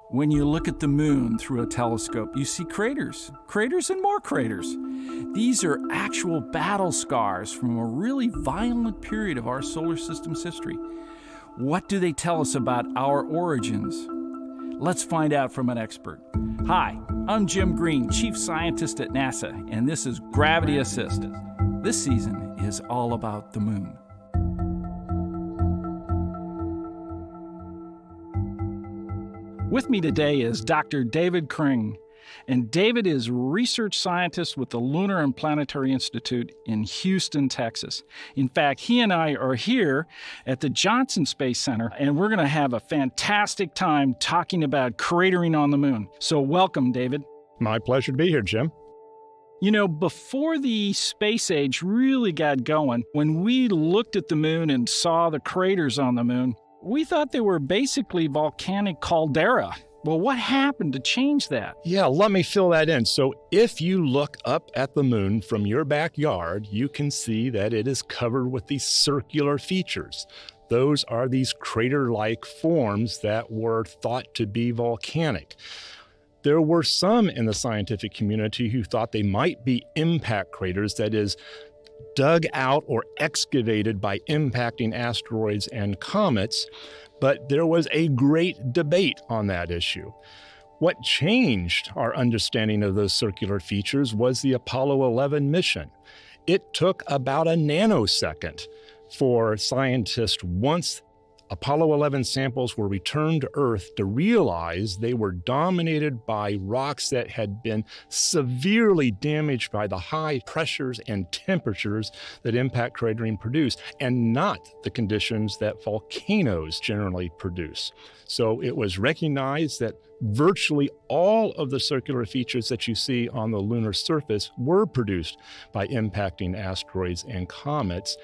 When you look at the moon through a telescope, you see craters and more craters. These are actual battle scars from a really violent period of our solar system's history. What do they tell us about our origins? Let's find out from an expert. Hi, I'm Jim Green, Chief Scientist at NASA, and this is Gravity Assist. This season is all about the moon. With me today is Dr. David Kring, and David is research scientist with the Lunar and Planetary Institute in Houston, Texas. In fact, he and I are here at the Johnson Space Center, and we're going to have a fantastic time talking about cratering on the moon. So welcome, David. My pleasure to be here, Jim. You know, before the space age really got going, when we looked at the moon and saw the craters on the moon, we thought they were basically volcanic caldera. Well, what happened to change that? Yeah, let me fill that in. So if you look up at the moon from your backyard, you can see that it is covered with these circular features. Those are these crater-like forms that were thought to be volcanic. There were some in the scientific community who thought they might be impact craters, that is, dug out or excavated by impacting asteroids and comets, but there was a great debate on that issue. What changed our understanding of those circular features was the Apollo 11 mission. It took about a nanosecond for scientists, once Apollo 11 samples were returned to Earth, to realize they were dominated by rocks that had been severely damaged by the high pressures and temperatures that impact cratering produce, and not the conditions that volcanoes generally produce. So it was recognized that virtually all of the circular features that you see on the lunar surface were produced by impacting asteroids and comets,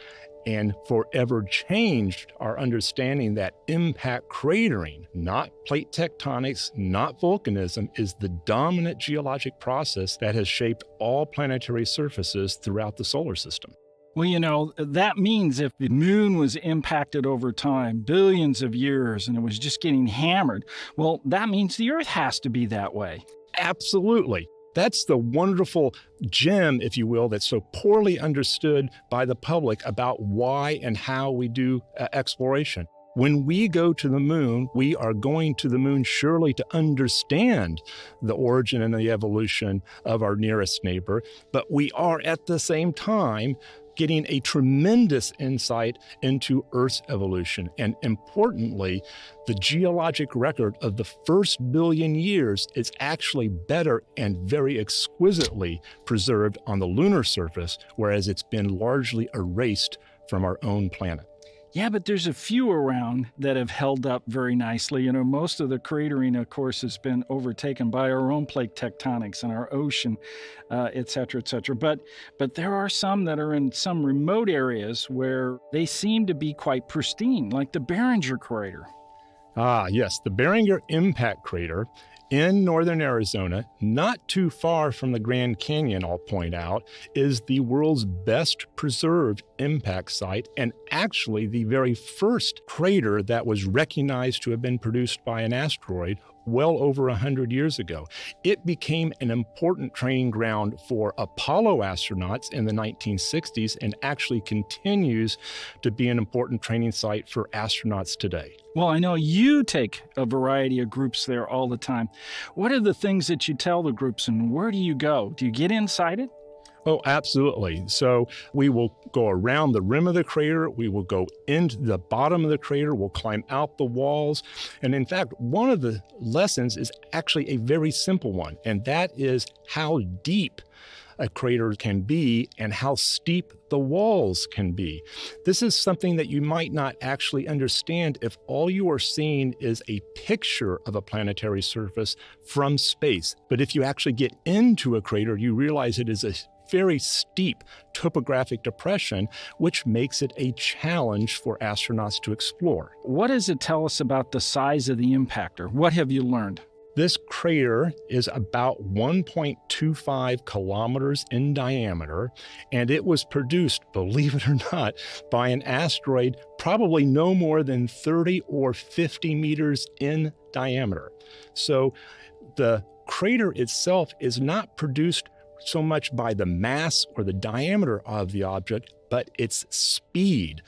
and forever changed our understanding that impact cratering, not plate tectonics, not volcanism, is the dominant geologic process that has shaped all planetary surfaces throughout the solar system. Well, you know, that means if the moon was impacted over time, billions of years, and it was just getting hammered, well, that means the Earth has to be that way. Absolutely. That's the wonderful gem, if you will, that's so poorly understood by the public about why and how we do exploration. When we go to the moon, we are going to the moon surely to understand the origin and the evolution of our nearest neighbor, but we are at the same time getting a tremendous insight into Earth's evolution. And importantly, the geologic record of the first billion years is actually better and very exquisitely preserved on the lunar surface, whereas it's been largely erased from our own planet. Yeah, but there's a few around that have held up very nicely. You know, most of the cratering, of course, has been overtaken by our own plate tectonics and our ocean, et cetera, et cetera. But there are some that are in some remote areas where they seem to be quite pristine, like the Barringer crater. Ah, yes, the Barringer impact crater in northern Arizona, not too far from the Grand Canyon, I'll point out, is the world's best preserved impact site, and actually the very first crater that was recognized to have been produced by an asteroid well over 100 years ago. It became an important training ground for Apollo astronauts in the 1960s and actually continues to be an important training site for astronauts today. Well, I know you take a variety of groups there all the time. What are the things that you tell the groups, and where do you go? Do you get inside it? Oh, absolutely. So we will go around the rim of the crater. We will go into the bottom of the crater. We'll climb out the walls. And in fact, one of the lessons is actually a very simple one, and that is how deep a crater can be and how steep the walls can be. This is something that you might not actually understand if all you are seeing is a picture of a planetary surface from space. But if you actually get into a crater, you realize it is a very steep topographic depression, which makes it a challenge for astronauts to explore. What does it tell us about the size of the impactor? What have you learned? This crater is about 1.25 kilometers in diameter, and it was produced, believe it or not, by an asteroid probably no more than 30 or 50 meters in diameter. So the crater itself is not produced so much by the mass or the diameter of the object, but its speed.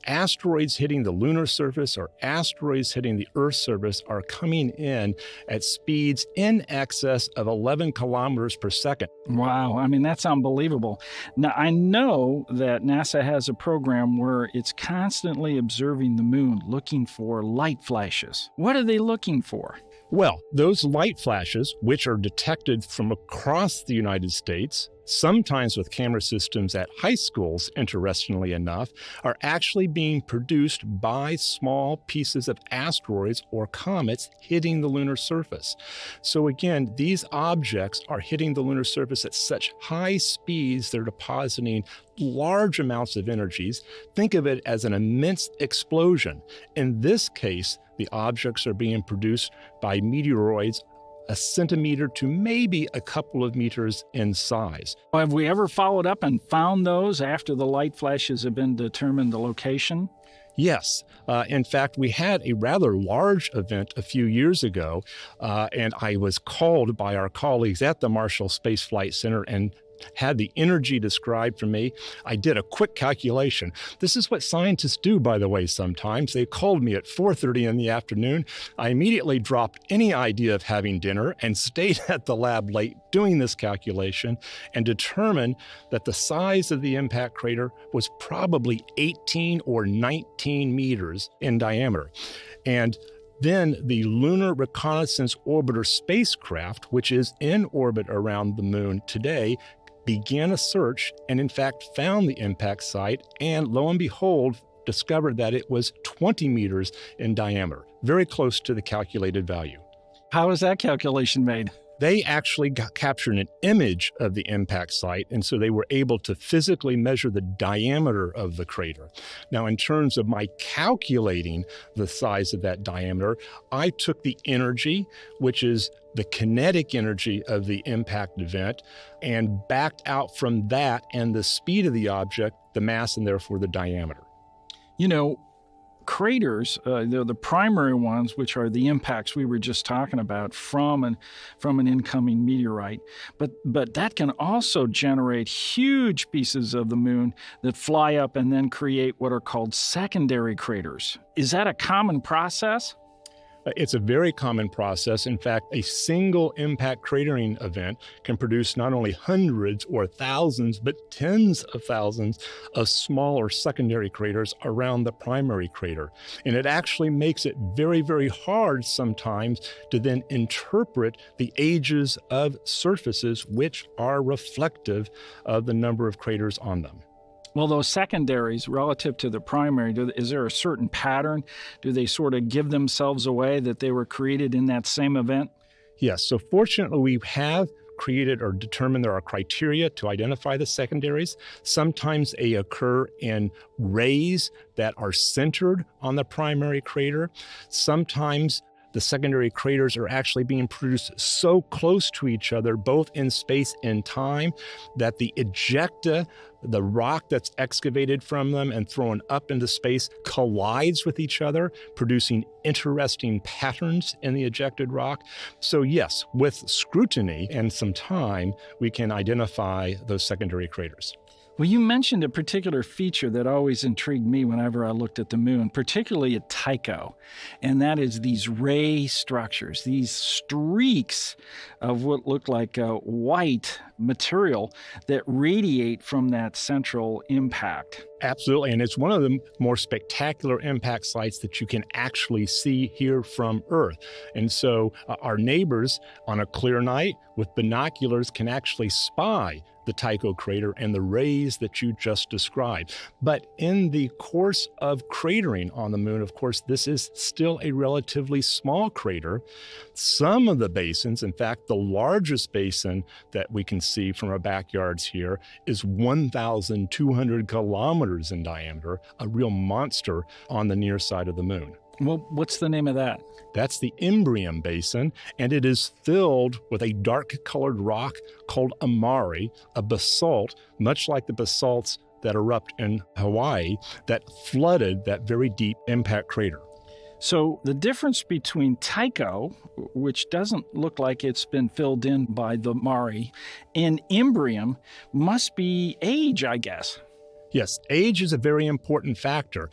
Asteroids hitting the lunar surface or asteroids hitting the Earth's surface are coming in at speeds in excess of 11 kilometers per second. Wow, I mean, that's unbelievable. Now, I know that NASA has a program where it's constantly observing the moon, looking for light flashes. What are they looking for? Well, those light flashes, which are detected from across the United States, sometimes with camera systems at high schools, interestingly enough, are actually being produced by small pieces of asteroids or comets hitting the lunar surface. So again, these objects are hitting the lunar surface at such high speeds, they're depositing large amounts of energies. Think of it as an immense explosion. In this case, the objects are being produced by meteoroids a centimeter to maybe a couple of meters in size. Have we ever followed up and found those after the light flashes have been determined the location? Yes. In fact, we had a rather large event a few years ago, and I was called by our colleagues at the Marshall Space Flight Center and had the energy described for me. I did a quick calculation. This is what scientists do, by the way, sometimes. They called me at 4:30 in the afternoon. I immediately dropped any idea of having dinner and stayed at the lab late doing this calculation and determined that the size of the impact crater was probably 18 or 19 meters in diameter. And then the Lunar Reconnaissance Orbiter spacecraft, which is in orbit around the moon today, began a search and in fact found the impact site and lo and behold discovered that it was 20 meters in diameter, very close to the calculated value. How was that calculation made? They actually captured an image of the impact site, and so they were able to physically measure the diameter of the crater. Now, in terms of my calculating the size of that diameter, I took the energy, which is the kinetic energy of the impact event, and backed out from that and the speed of the object, the mass, and therefore the diameter. You know, craters, they're the primary ones, which are the impacts we were just talking about from an incoming meteorite. But that can also generate huge pieces of the moon that fly up and then create what are called secondary craters. Is that a common process? It's a very common process. In fact, a single impact cratering event can produce not only hundreds or thousands, but tens of thousands of smaller secondary craters around the primary crater. And it actually makes it very, very hard sometimes to then interpret the ages of surfaces which are reflective of the number of craters on them. Well, those secondaries relative to the primary, is there a certain pattern? Do they sort of give themselves away that they were created in that same event? Yes. So fortunately, we have created or determined there are criteria to identify the secondaries. Sometimes they occur in rays that are centered on the primary crater. Sometimes the secondary craters are actually being produced so close to each other, both in space and time, that the ejecta, the rock that's excavated from them and thrown up into space, collides with each other, producing interesting patterns in the ejected rock. So yes, with scrutiny and some time, we can identify those secondary craters. Well, you mentioned a particular feature that always intrigued me whenever I looked at the moon, particularly at Tycho, and that is these ray structures, these streaks of what look like white material that radiate from that central impact. Absolutely, and it's one of the more spectacular impact sites that you can actually see here from Earth. And so our neighbors on a clear night with binoculars can actually spy the Tycho crater and the rays that you just described. But in the course of cratering on the moon, of course, this is still a relatively small crater. Some of the basins, in fact, the largest basin that we can see from our backyards here is 1,200 kilometers in diameter, a real monster on the near side of the moon. Well, what's the name of that? That's the Imbrium Basin, and it is filled with a dark-colored rock called Amari, a basalt, much like the basalts that erupt in Hawaii, that flooded that very deep impact crater. So the difference between Tycho, which doesn't look like it's been filled in by the Mari, and Imbrium must be age, I guess. Yes, age is a very important factor.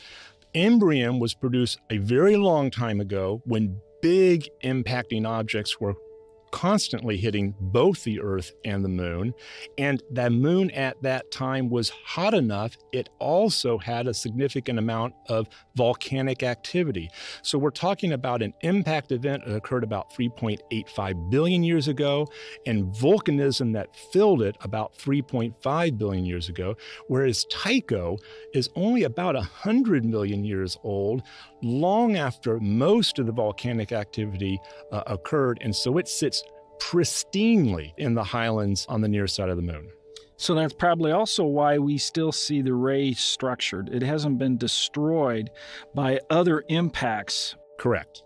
Imbrium was produced a very long time ago when big impacting objects were constantly hitting both the Earth and the Moon. And the Moon at that time was hot enough, it also had a significant amount of volcanic activity. So we're talking about an impact event that occurred about 3.85 billion years ago, and volcanism that filled it about 3.5 billion years ago, whereas Tycho is only about 100 million years old, long after most of the volcanic activity occurred, and so it sits pristinely in the highlands on the near side of the Moon. So that's probably also why we still see the ray structured. It hasn't been destroyed by other impacts. Correct.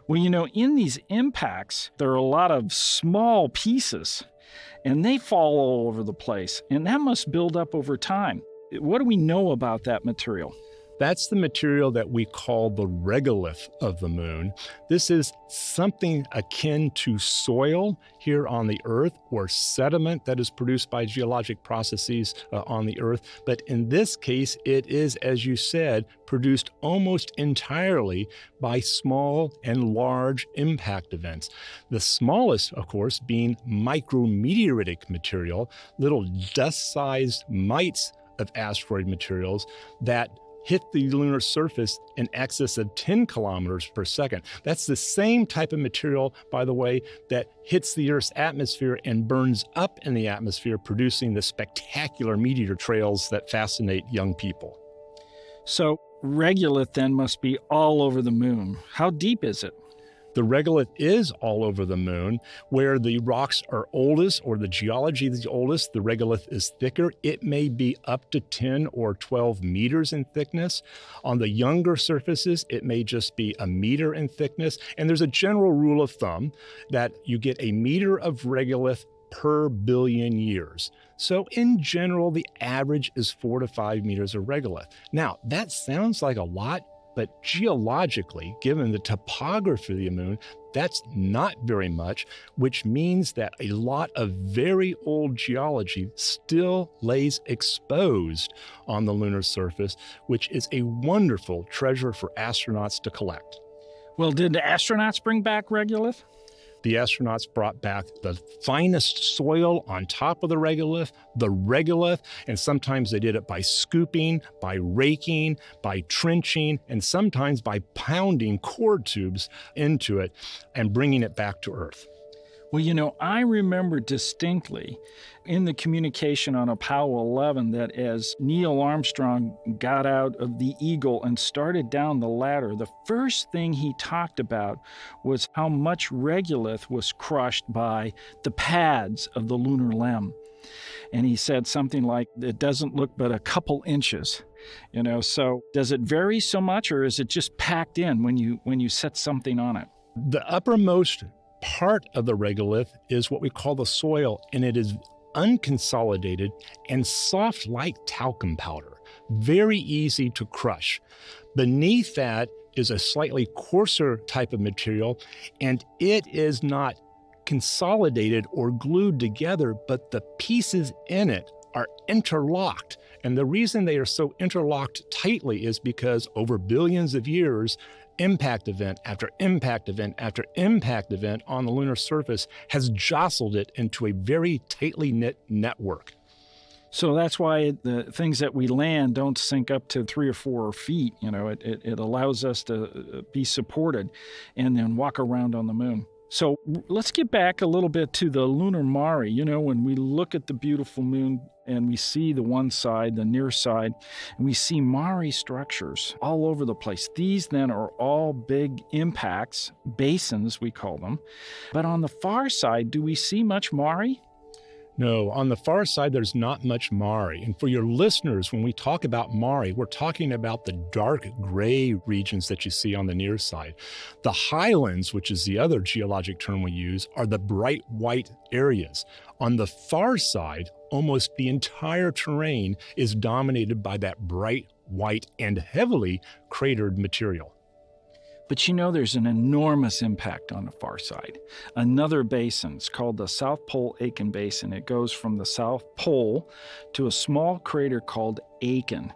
Well, in these impacts, there are a lot of small pieces, and they fall all over the place, and that must build up over time. What do we know about that material? That's the material that we call the regolith of the Moon. This is something akin to soil here on the Earth, or sediment that is produced by geologic processes on the Earth. But in this case, it is, as you said, produced almost entirely by small and large impact events. The smallest, of course, being micrometeoritic material, little dust-sized mites of asteroid materials that hit the lunar surface in excess of 10 kilometers per second. That's the same type of material, by the way, that hits the Earth's atmosphere and burns up in the atmosphere, producing the spectacular meteor trails that fascinate young people. So regolith then must be all over the Moon. How deep is it? The regolith is all over the Moon. Where the rocks are oldest, or the geology is the oldest, the regolith is thicker. It may be up to 10 or 12 meters in thickness. On the younger surfaces, it may just be a meter in thickness. And there's a general rule of thumb that you get a meter of regolith per billion years. So in general, the average is 4 to 5 meters of regolith. Now, that sounds like a lot, but geologically, given the topography of the Moon, that's not very much, which means that a lot of very old geology still lays exposed on the lunar surface, which is a wonderful treasure for astronauts to collect. Well, did the astronauts bring back regolith? The astronauts brought back the finest soil on top of the regolith, and sometimes they did it by scooping, by raking, by trenching, and sometimes by pounding core tubes into it and bringing it back to Earth. Well, I remember distinctly in the communication on Apollo 11 that as Neil Armstrong got out of the Eagle and started down the ladder, the first thing he talked about was how much regolith was crushed by the pads of the lunar LEM. And he said something like, it doesn't look but a couple inches. So does it vary so much, or is it just packed in when you set something on it? The uppermost part of the regolith is what we call the soil, and it is unconsolidated and soft like talcum powder, very easy to crush. Beneath that is a slightly coarser type of material, and it is not consolidated or glued together, but the pieces in it are interlocked. And the reason they are so interlocked tightly is because over billions of years, impact event after impact event after impact event on the lunar surface has jostled it into a very tightly knit network. So that's why the things that we land don't sink up to 3 or 4 feet. It allows us to be supported and then walk around on the Moon. So let's get back a little bit to the lunar Mare. When we look at the beautiful Moon and we see the one side, the near side, and we see Mare structures all over the place. These then are all big impacts, basins we call them. But on the far side, do we see much Mare? No, on the far side, there's not much Mare. And for your listeners, when we talk about Mare, we're talking about the dark gray regions that you see on the near side. The highlands, which is the other geologic term we use, are the bright white areas. On the far side, almost the entire terrain is dominated by that bright white and heavily cratered material. But there's an enormous impact on the far side. Another basin, it's called the South Pole Aitken Basin. It goes from the South Pole to a small crater called Aitken.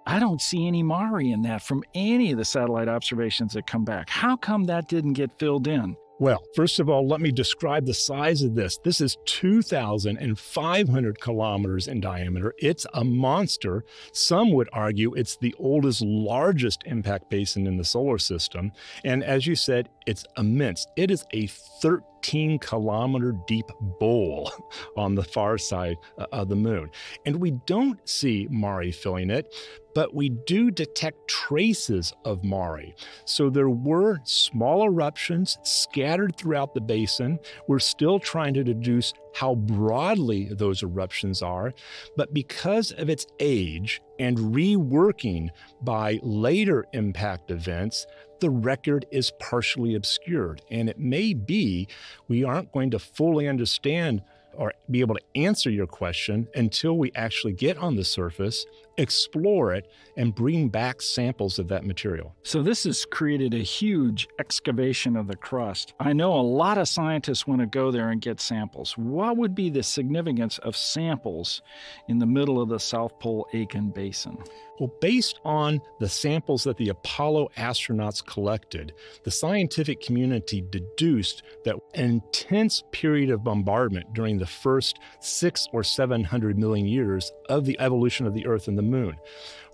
I don't see any Mare in that from any of the satellite observations that come back. How come that didn't get filled in? Well, first of all, let me describe the size of this. This is 2,500 kilometers in diameter. It's a monster. Some would argue it's the oldest, largest impact basin in the solar system. And as you said, it's immense. It is a 13-kilometer deep bowl on the far side of the moon. And we don't see Mare filling it, but we do detect traces of Mare. So there were small eruptions scattered throughout the basin. We're still trying to deduce how broadly those eruptions are, but because of its age and reworking by later impact events, the record is partially obscured. And it may be we aren't going to fully understand or be able to answer your question until we actually get on the surface, explore it, and bring back samples of that material. So this has created a huge excavation of the crust. I know a lot of scientists want to go there and get samples. What would be the significance of samples in the middle of the South Pole Aitken Basin? Well, based on the samples that the Apollo astronauts collected, the scientific community deduced that an intense period of bombardment during the first 600 or 700 million years of the evolution of the Earth and the Moon.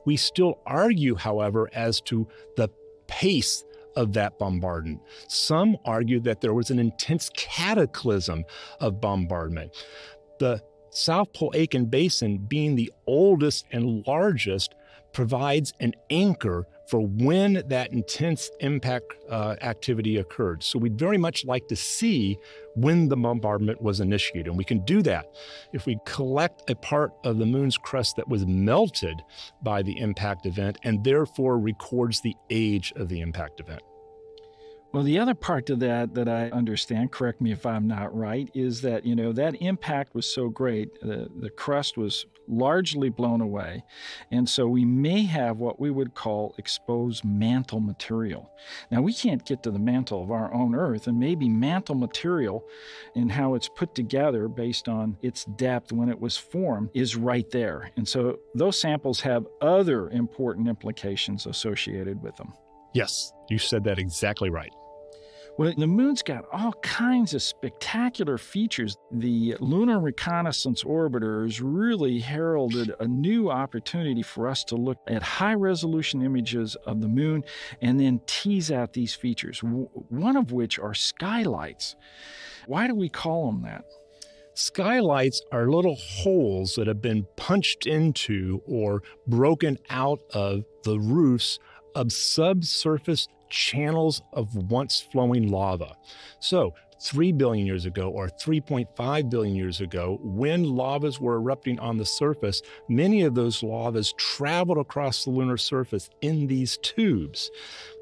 We still argue, however, as to the pace of that bombardment. Some argue that there was an intense cataclysm of bombardment. The South Pole Aitken Basin, being the oldest and largest, provides an anchor for when that intense impact activity occurred. So we'd very much like to see when the bombardment was initiated. And we can do that if we collect a part of the moon's crust that was melted by the impact event and therefore records the age of the impact event. Well, the other part to that I understand, correct me if I'm not right, is that, that impact was so great, the crust was largely blown away. And so we may have what we would call exposed mantle material. Now, we can't get to the mantle of our own Earth, and maybe mantle material and how it's put together based on its depth when it was formed is right there. And so those samples have other important implications associated with them. Yes, you said that exactly right. Well, the moon's got all kinds of spectacular features. The Lunar Reconnaissance Orbiters really heralded a new opportunity for us to look at high-resolution images of the moon and then tease out these features, one of which are skylights. Why do we call them that? Skylights are little holes that have been punched into or broken out of the roofs of subsurface channels of once flowing lava. So 3 billion years ago or 3.5 billion years ago, when lavas were erupting on the surface, many of those lavas traveled across the lunar surface in these tubes.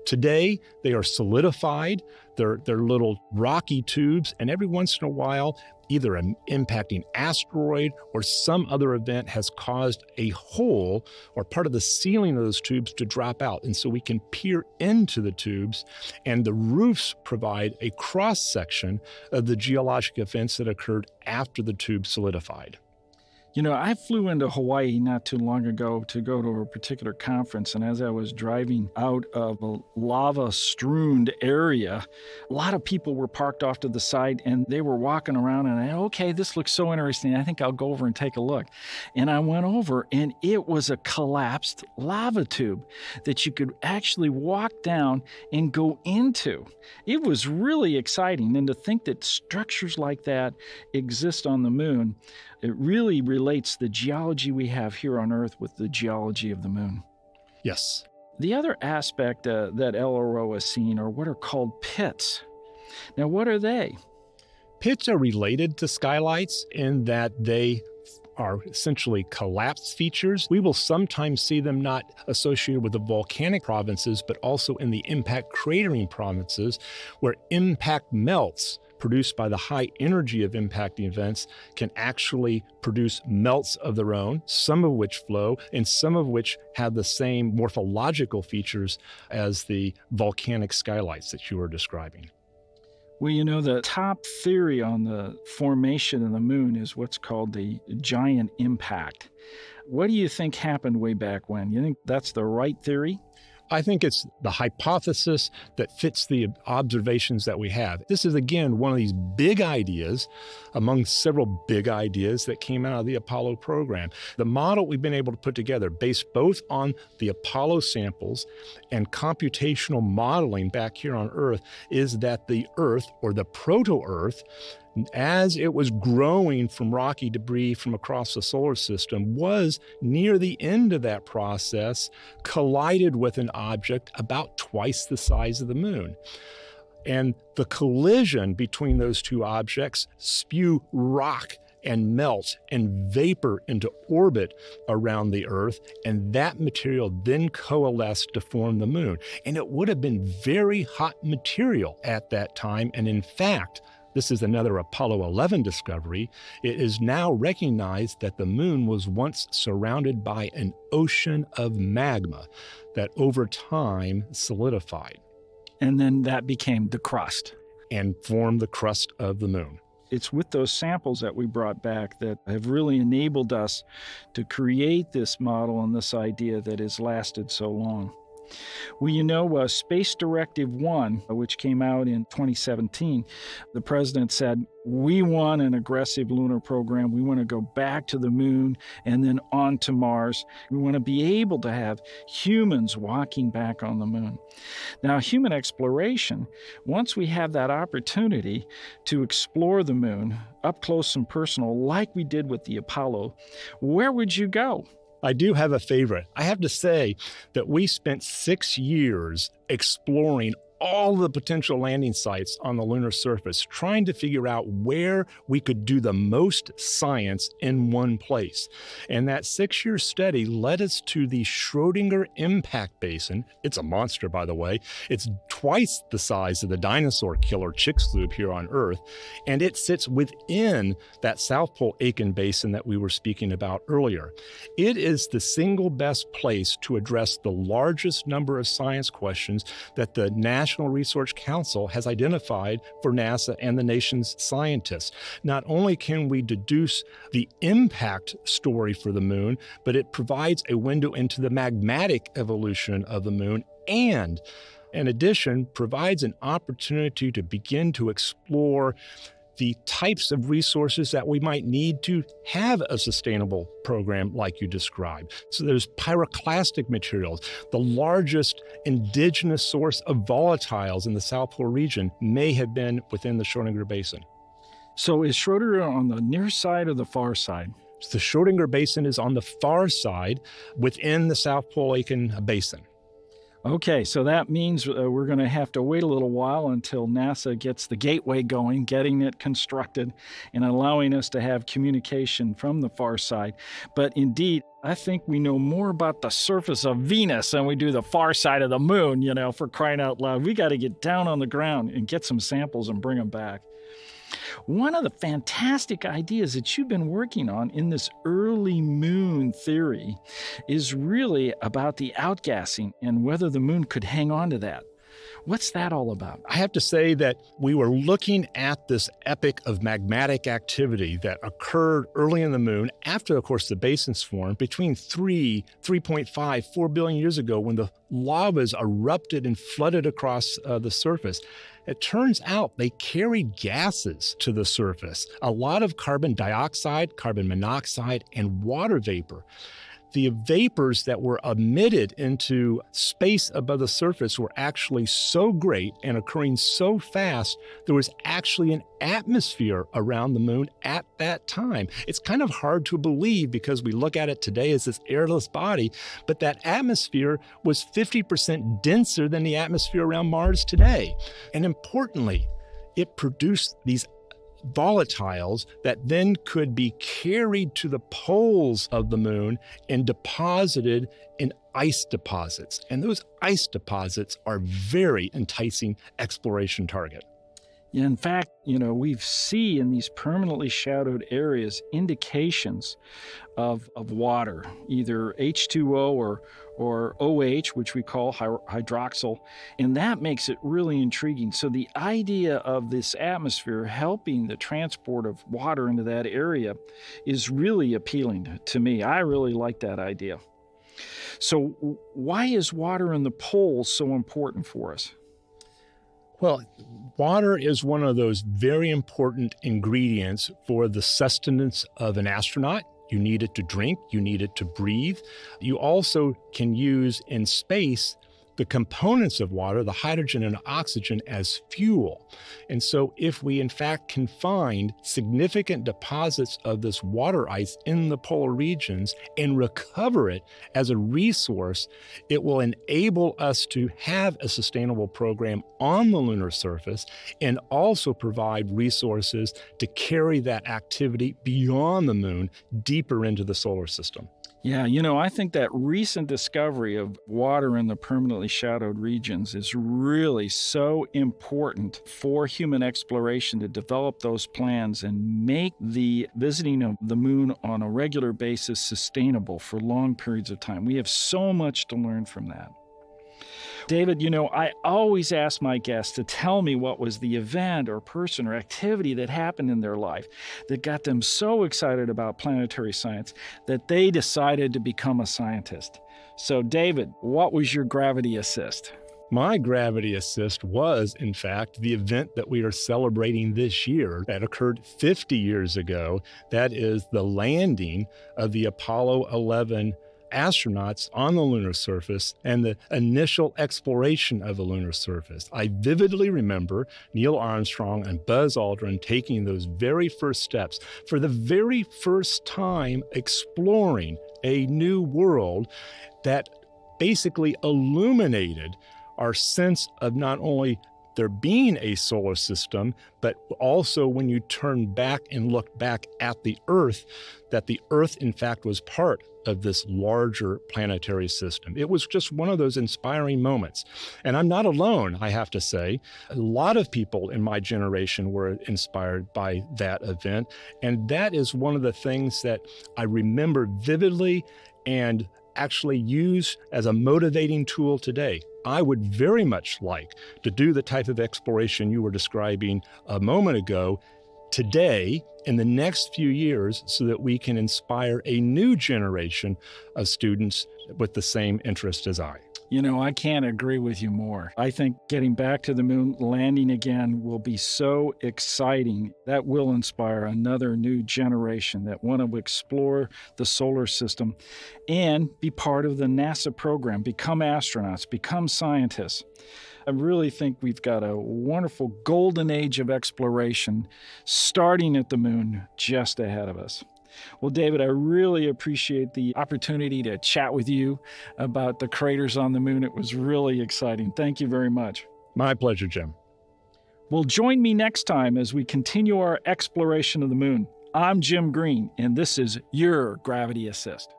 Today, they are solidified. They're little rocky tubes, and every once in a while, either an impacting asteroid or some other event has caused a hole or part of the ceiling of those tubes to drop out. And so we can peer into the tubes, and the roofs provide a cross-section of the geologic events that occurred after the tube solidified. I flew into Hawaii not too long ago to go to a particular conference, and as I was driving out of a lava-strewn area, a lot of people were parked off to the side, and they were walking around, and okay, this looks so interesting. I think I'll go over and take a look. And I went over, and it was a collapsed lava tube that you could actually walk down and go into. It was really exciting, and to think that structures like that exist on the moon, it really relates the geology we have here on Earth with the geology of the moon. Yes. The other aspect that LRO has seen are what are called pits. Now, what are they? Pits are related to skylights in that they are essentially collapse features. We will sometimes see them not associated with the volcanic provinces, but also in the impact cratering provinces, where impact melts produced by the high energy of impacting events can actually produce melts of their own, some of which flow and some of which have the same morphological features as the volcanic skylights that you were describing. Well, you know, the top theory on the formation of the moon is what's called the giant impact. What do you think happened way back when? You think that's the right theory? I think it's the hypothesis that fits the observations that we have. This is, again, one of these big ideas among several big ideas that came out of the Apollo program. The model we've been able to put together, based both on the Apollo samples and computational modeling back here on Earth, is that the Earth, or the proto-Earth, as it was growing from rocky debris from across the solar system, was near the end of that process, collided with an object about twice the size of the moon. And the collision between those two objects spew rock and melt and vapor into orbit around the Earth, and that material then coalesced to form the moon. And it would have been very hot material at that time, and in fact, this is another Apollo 11 discovery. It is now recognized that the moon was once surrounded by an ocean of magma that over time solidified. And then that became the crust. And formed the crust of the moon. It's with those samples that we brought back that have really enabled us to create this model and this idea that has lasted so long. Well, you know, Space Directive 1, which came out in 2017, the president said, we want an aggressive lunar program. We want to go back to the moon and then on to Mars. We want to be able to have humans walking back on the moon. Now, human exploration, once we have that opportunity to explore the moon up close and personal, like we did with the Apollo, where would you go? I do have a favorite. I have to say that we spent 6 years exploring all the potential landing sites on the lunar surface, trying to figure out where we could do the most science in one place. And that 6-year study led us to the Schrödinger impact basin. It's a monster, by the way. It's twice the size of the dinosaur killer Chicxulub here on Earth, and it sits within that South Pole Aitken basin that we were speaking about earlier. It is the single best place to address the largest number of science questions that the National Research Council has identified for NASA and the nation's scientists. Not only can we deduce the impact story for the moon, but it provides a window into the magmatic evolution of the moon, and in addition, provides an opportunity to begin to explore the types of resources that we might need to have a sustainable program like you described. So there's pyroclastic materials. The largest indigenous source of volatiles in the South Pole region may have been within the Schrödinger Basin. So is Schrödinger on the near side or the far side? The Schrödinger Basin is on the far side within the South Pole Aitken Basin. Okay, so that means we're going to have to wait a little while until NASA gets the gateway going, getting it constructed, and allowing us to have communication from the far side. But indeed, I think we know more about the surface of Venus than we do the far side of the moon, you know, for crying out loud. We got to get down on the ground and get some samples and bring them back. One of the fantastic ideas that you've been working on in this early moon theory is really about the outgassing and whether the moon could hang on to that. What's that all about? I have to say that we were looking at this epic of magmatic activity that occurred early in the moon after, of course, the basins formed between 3.5, 4 billion years ago when the lavas erupted and flooded across the surface. It turns out they carried gases to the surface, a lot of carbon dioxide, carbon monoxide, and water vapor. The vapors that were emitted into space above the surface were actually so great and occurring so fast, there was actually an atmosphere around the moon at that time. It's kind of hard to believe because we look at it today as this airless body, but that atmosphere was 50% denser than the atmosphere around Mars today. And importantly, it produced these volatiles that then could be carried to the poles of the moon and deposited in ice deposits. And those ice deposits are very enticing exploration target. Yeah, in fact, we see in these permanently shadowed areas indications of water, either H2O or OH, which we call hydroxyl, and that makes it really intriguing. So the idea of this atmosphere helping the transport of water into that area is really appealing to me. I really like that idea. So why is water in the poles so important for us? Well, water is one of those very important ingredients for the sustenance of an astronaut. You need it to drink, you need it to breathe. You also can use in space the components of water, the hydrogen and oxygen, as fuel. And so if we in fact can find significant deposits of this water ice in the polar regions and recover it as a resource, it will enable us to have a sustainable program on the lunar surface and also provide resources to carry that activity beyond the moon deeper into the solar system. Yeah, I think that recent discovery of water in the permanently shadowed regions is really so important for human exploration to develop those plans and make the visiting of the moon on a regular basis sustainable for long periods of time. We have so much to learn from that. David, I always ask my guests to tell me what was the event or person or activity that happened in their life that got them so excited about planetary science that they decided to become a scientist. So, David, what was your gravity assist? My gravity assist was, in fact, the event that we are celebrating this year that occurred 50 years ago. That is the landing of the Apollo 11 astronauts on the lunar surface and the initial exploration of the lunar surface. I vividly remember Neil Armstrong and Buzz Aldrin taking those very first steps for the very first time exploring a new world that basically illuminated our sense of not only there being a solar system, but also when you turn back and look back at the Earth, that the Earth, in fact, was part of this larger planetary system. It was just one of those inspiring moments. And I'm not alone, I have to say. A lot of people in my generation were inspired by that event. And that is one of the things that I remember vividly and actually use as a motivating tool today. I would very much like to do the type of exploration you were describing a moment ago today in the next few years so that we can inspire a new generation of students with the same interest as I. I can't agree with you more. I think getting back to the moon, landing again, will be so exciting. That will inspire another new generation that want to explore the solar system and be part of the NASA program, become astronauts, become scientists. I really think we've got a wonderful golden age of exploration starting at the moon just ahead of us. Well, David, I really appreciate the opportunity to chat with you about the craters on the moon. It was really exciting. Thank you very much. My pleasure, Jim. Well, join me next time as we continue our exploration of the moon. I'm Jim Green, and this is your Gravity Assist.